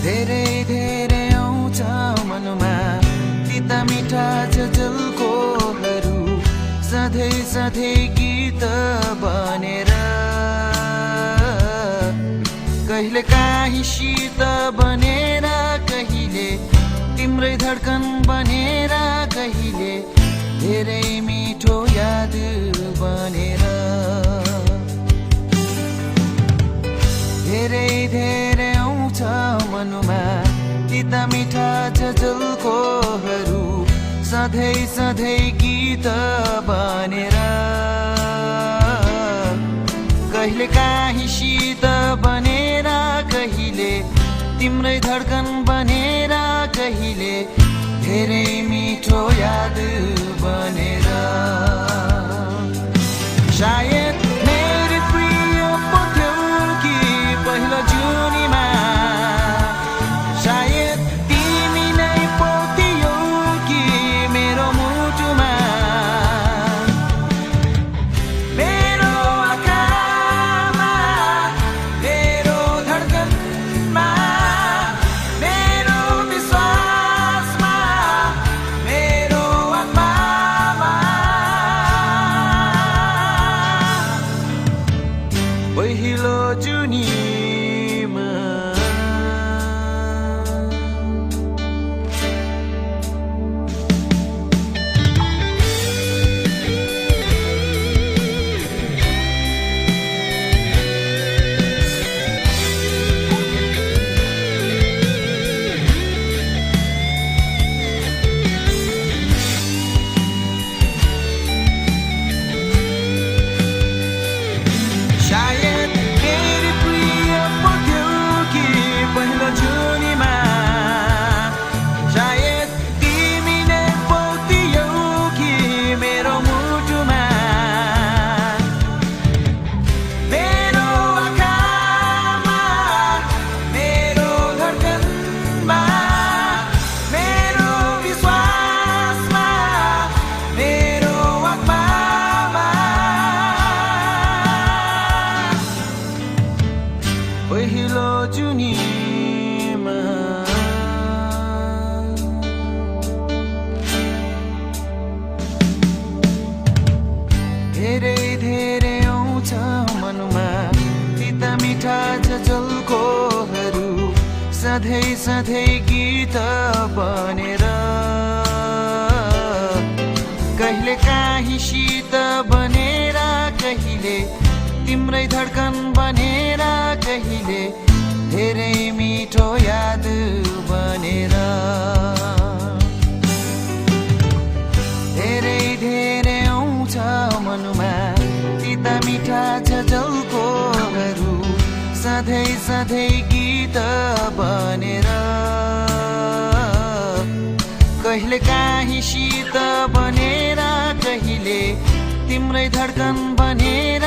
धेरै धेरै आउँछ मनमा तिता मिठा झलकोहरू सधैँ सधैँ गीत बनेर कहिले काहीँ शीत बनेर कहिले तिम्रै धड्कन बनेर कहिले धेरै मिठो याद बनेर धेरै धेरै आउँछ मनमा तिता मिठा झलकोहरू सधैँ सधैँ गीत बनेर कहिले काहीँ शीत बनेर कहिले तिम्रै धड्कन बनेर कहिले धेरै मिठो याद बनेर सायद मेरी प्रिय पो थियौ कि पहिलो जुनीमा सायद तिमी नै पो थियौ कि मेरो मुटुमा मेरो आँखामा मेरो धड्कनमा मेरो विश्वासमा मेरो आत्मामा पहिलो जुनीमा सायद मेरी प्रिय पो थियौ कि पहिलो जुनीमा सायद तिमी नै पो थियौ कि मेरो मुटुमा मेरो आँखामा मेरो धड्कनमा मेरो विश्वासमा मेरो आत्मामा पहिलो जुनीमा धेरै धेरै आउँछ मनमा तिता मिठा झलकोहरू सधैँ सधैँ गीत बनेर कहिले काहीँ शीत बनेर कहिले तिम्रै धड्कन बनेर कहिले धेरै मिठो याद बनेर धेरै धेरै आउँछ मनमा तिता मिठा झलकोहरू सधैँ सधैँ गीत बनेर कहिले काहीँ शीत बनेर कहिले तिम्रै धड्कन बनेर